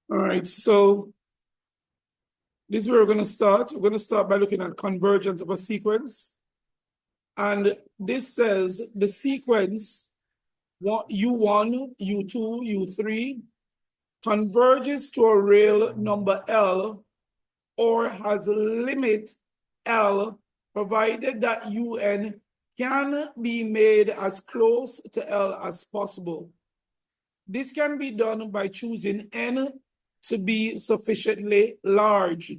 All right, so this is where we're going to start. We're going to start by looking at convergence of a sequence. And this says the sequence U1, U2, U3 converges to a real number L or has a limit L provided that UN can be made as close to L as possible. This can be done by choosing N to be sufficiently large.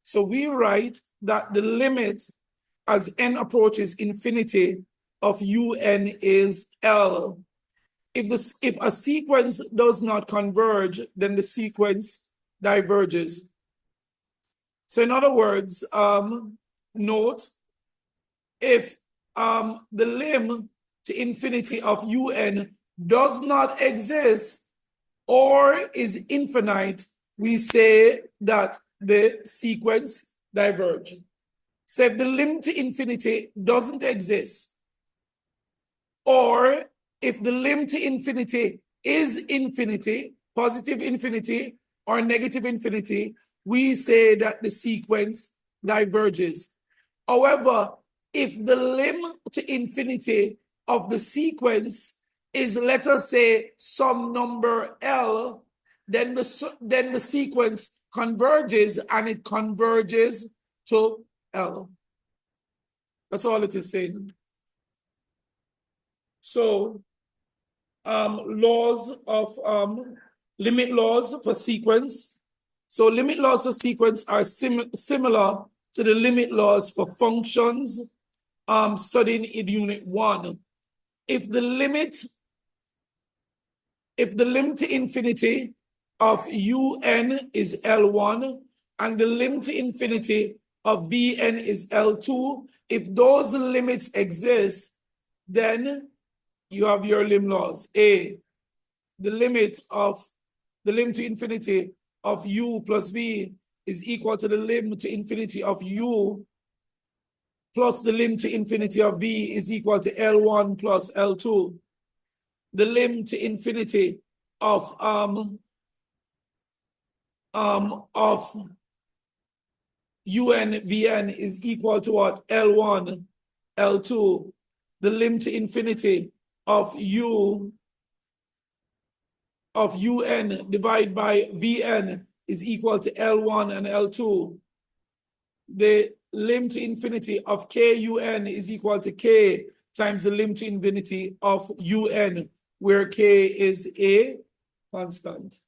So we write that the limit as N approaches infinity of UN is L. If a sequence does not converge, then the sequence diverges. So in other words, note, if the lim to infinity of UN does not exist or is infinite, we say that the sequence diverge. So if the lim to infinity doesn't exist, or if the lim to infinity is infinity, positive infinity or negative infinity, we say that the sequence diverges. However, if the lim to infinity of the sequence is, let us say, some number L, then the sequence converges, and it converges to L. That's all it is saying. So, laws of limit laws for sequence. So limit laws for sequence are similar to the limit laws for functions studying in Unit 1. If the lim to infinity of UN is L1 and the lim to infinity of Vn is L2, if those limits exist, then you have your lim laws. A, the lim to infinity of U plus V is equal to the lim to infinity of U plus the lim to infinity of V is equal to L1 plus L2. The lim to infinity of UN Vn is equal to what? L1, L2. The lim to infinity of UN divided by Vn is equal to L1 and L2. The lim to infinity of KUN is equal to K times the lim to infinity of UN, where K is a constant.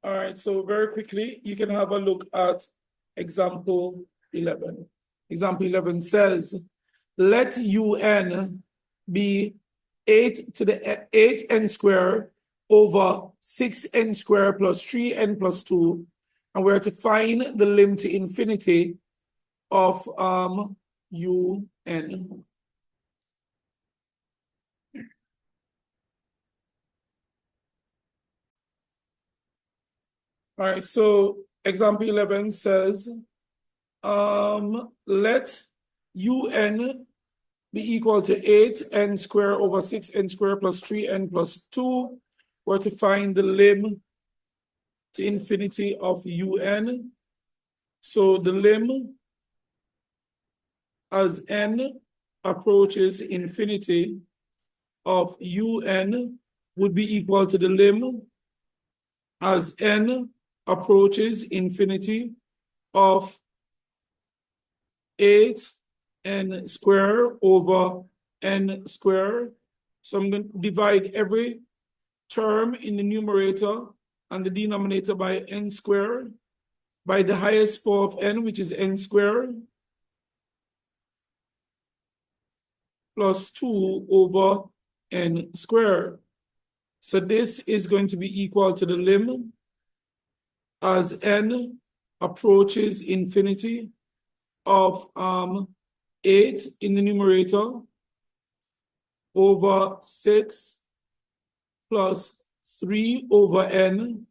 All right, so very quickly, you can have a look at example 11. Example 11 says, let UN be 8n squared over 6n squared plus 3n plus 2, and we're to find the lim to infinity of UN. All right, so example 11 says, let UN be equal to 8n squared over 6n squared plus 3n plus 2. We're to find the lim to infinity of UN. So the lim as n approaches infinity of UN would be equal to the lim as n approaches infinity of 8n squared over n squared. So I'm going to divide every term in the numerator and the denominator by n squared by the highest power of n, which is n squared, plus 2 over n squared. So this is going to be equal to the lim as n approaches infinity of 8 in the numerator over 6 plus 3 over n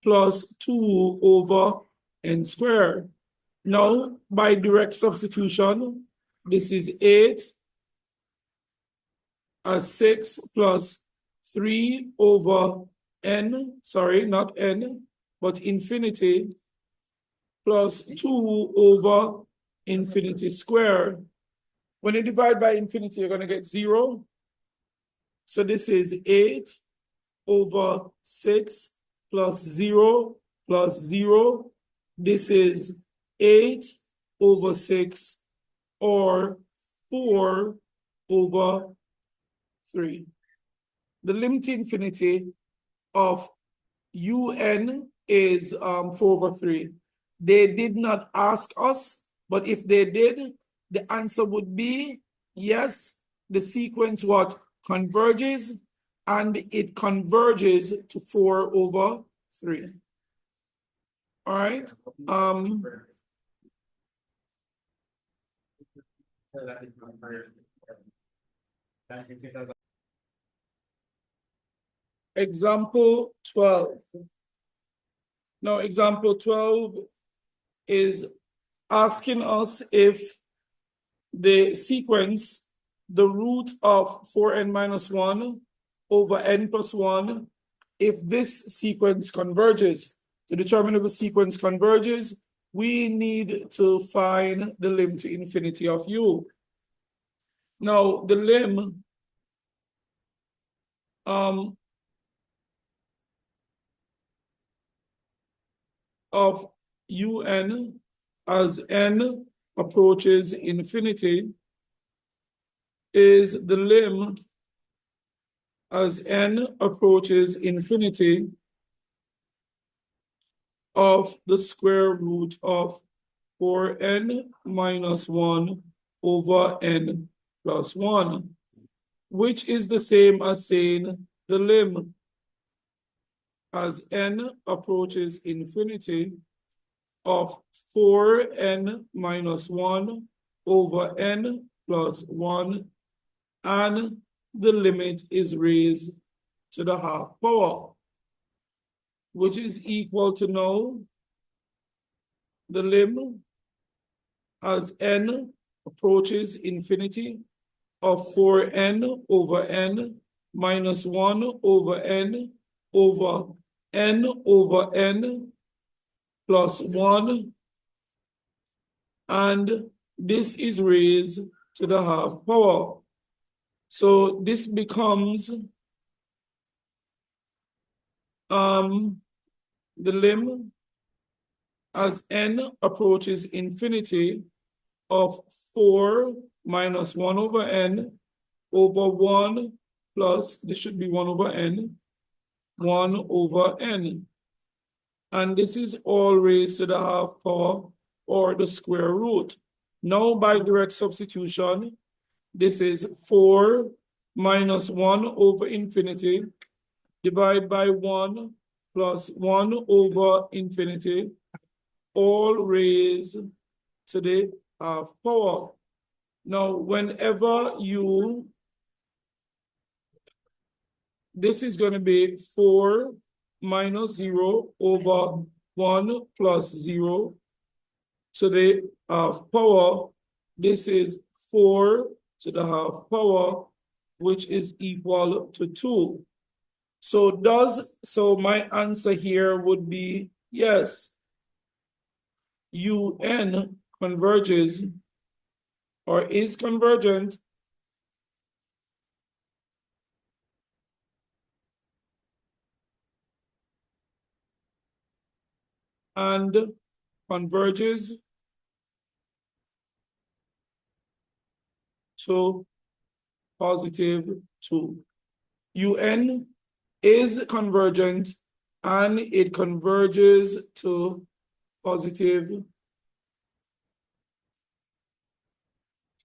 plus 2 over n squared. Now, by direct substitution, this is 8 as 6 plus 3 over n, sorry, not n, but infinity plus 2 over infinity squared. When you divide by infinity, you're going to get 0. So this is 8 over 6 plus 0 plus 0. This is 8 over 6 or 4 over 3. The limit to infinity of un is 4 over 3. They did not ask us, but if they did, the answer would be yes, the sequence what converges, and it converges to 4 over 3. All right. Example 12. Now, example 12 is asking us if the sequence, the root of 4n minus 1 over n plus 1, if this sequence converges. To determine if a sequence converges, we need to find the limit to infinity of u. Now, the lim of un as n approaches infinity is the lim as n approaches infinity of the square root of 4n minus 1 over n plus 1, which is the same as saying the lim as n approaches infinity of 4n minus 1 over n plus 1, and the limit is raised to the half power, which is equal to now the lim as n approaches infinity of 4n over n minus 1 over n over n plus 1, and this is raised to the half power. So this becomes the lim as n approaches infinity of 4 minus 1 over n over 1 plus, this should be 1 over n, 1 over n. And this is all raised to the half power or the square root. Now by direct substitution, this is 4 minus 1 over infinity divided by 1 plus 1 over infinity, all raised to the half power. Now, whenever this is going to be 4 minus 0 over 1 plus 0 to the half power. This is 4 to the half power, which is equal to 2. So my answer here would be yes. UN converges or is convergent and converges to positive 2. UN is convergent and it converges to positive